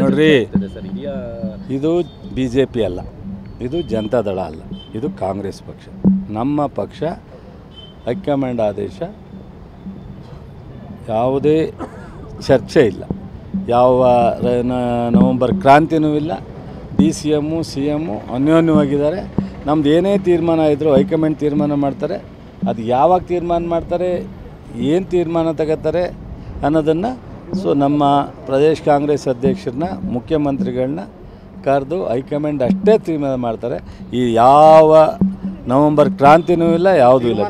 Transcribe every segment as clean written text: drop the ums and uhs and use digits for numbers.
ನೋಡ್ರಿ, ಇದು BJP ಅಲ್ಲ, ಇದು ಜನತಾದಳ ಅಲ್ಲ, ಇದು ಕಾಂಗ್ರೆಸ್ ಪಕ್ಷ. ನಮ್ಮ ಪಕ್ಷ ಹೈಕಮಾಂಡ್ ಆದೇಶ, ಯಾವುದೇ ಚರ್ಚೆ ಇಲ್ಲ, ಯಾವ ನವಂಬರ್ ಕ್ರಾಂತಿನೂ ಇಲ್ಲ. DCM CM ಅನ್ಯೋನ್ಯವಾಗಿದ್ದಾರೆ. ನಮ್ದು ಏನೇ ತೀರ್ಮಾನ ಇದ್ದರೂ ಹೈಕಮಾಂಡ್ ತೀರ್ಮಾನ ಮಾಡ್ತಾರೆ. ಅದು ಯಾವಾಗ ತೀರ್ಮಾನ ಮಾಡ್ತಾರೆ, ಏನು ತೀರ್ಮಾನ ತಗೋತಾರೆ ಅನ್ನೋದನ್ನು ನಮ್ಮ ಪ್ರದೇಶ ಕಾಂಗ್ರೆಸ್ ಅಧ್ಯಕ್ಷರನ್ನ, ಮುಖ್ಯಮಂತ್ರಿಗಳನ್ನ ಕರೆದು ಹೈಕಮಾಂಡ್ ಅಷ್ಟೇ ತೀರ್ಮಾನ ಮಾಡ್ತಾರೆ. ಈ ಯಾವ ನವಂಬರ್ ಕ್ರಾಂತಿನೂ ಇಲ್ಲ, ಯಾವುದೂ ಇಲ್ಲ.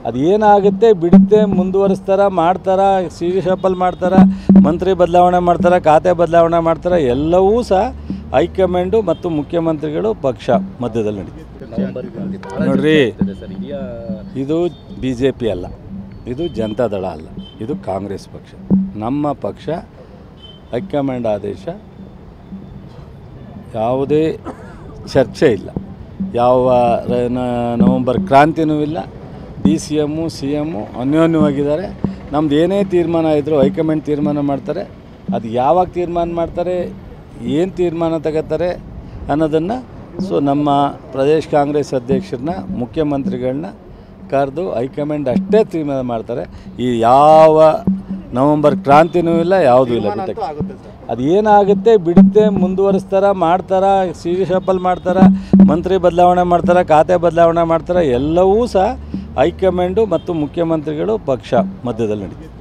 ಅದು ಏನಾಗುತ್ತೆ ಬಿಡುತ್ತೆ, ಮುಂದುವರಿಸ್ತಾರೆ, ಮಾಡ್ತಾರೆ, ಶಫಲ್ ಮಾಡ್ತಾರೆ, ಮಂತ್ರಿ ಬದಲಾವಣೆ ಮಾಡ್ತಾರೆ, ಖಾತೆ ಬದಲಾವಣೆ ಮಾಡ್ತಾರೆ. ಎಲ್ಲವೂ ಸಹ ಹೈಕಮಾಂಡು ಮತ್ತು ಮುಖ್ಯಮಂತ್ರಿಗಳು ಪಕ್ಷ ಮಧ್ಯದಲ್ಲಿ ನಡೀತದೆ. ನೋಡ್ರಿ, ಇದು BJP ಅಲ್ಲ, ಇದು ಜನತಾದಳ ಅಲ್ಲ, ಇದು ಕಾಂಗ್ರೆಸ್ ಪಕ್ಷ. ನಮ್ಮ ಪಕ್ಷ ಹೈಕಮಾಂಡ್ ಆದೇಶ, ಯಾವುದೇ ಚರ್ಚೆ ಇಲ್ಲ, ಯಾವ ನವಂಬರ್ ಕ್ರಾಂತಿನೂ ಇಲ್ಲ. DCM CM ಅನ್ಯೋನ್ಯವಾಗಿದ್ದಾರೆ. ನಮ್ದು ಏನೇ ತೀರ್ಮಾನ ಇದ್ದರೂ ಹೈಕಮಾಂಡ್ ತೀರ್ಮಾನ ಮಾಡ್ತಾರೆ. ಅದು ಯಾವಾಗ ತೀರ್ಮಾನ ಮಾಡ್ತಾರೆ, ಏನು ತೀರ್ಮಾನ ತಗೋತಾರೆ ಅನ್ನೋದನ್ನು ನಮ್ಮ ಪ್ರದೇಶ ಕಾಂಗ್ರೆಸ್ ಅಧ್ಯಕ್ಷರನ್ನ, ಮುಖ್ಯಮಂತ್ರಿಗಳನ್ನ ಕರೆದು ಹೈಕಮಾಂಡ್ ಅಷ್ಟೇ ತೀರ್ಮಾನ ಮಾಡ್ತಾರೆ. ಈ ಯಾವ ನವಂಬರ್ ಕ್ರಾಂತಿನೂ ಇಲ್ಲ, ಯಾವುದೂ ಇಲ್ಲ. ಅದು ಏನಾಗುತ್ತೆ ಬಿಡುತ್ತೆ, ಮುಂದುವರಿಸ್ತಾರೆ, ಮಾಡ್ತಾರೆ, ಶಫಲ್ ಮಾಡ್ತಾರೆ, ಮಂತ್ರಿ ಬದಲಾವಣೆ ಮಾಡ್ತಾರೆ, ಖಾತೆ ಬದಲಾವಣೆ ಮಾಡ್ತಾರೆ. ಎಲ್ಲವೂ ಸಹ ಹೈಕಮಾಂಡು ಮತ್ತು ಮುಖ್ಯಮಂತ್ರಿಗಳು ಪಕ್ಷ ಮಧ್ಯದಲ್ಲಿ ನಡೀತದೆ.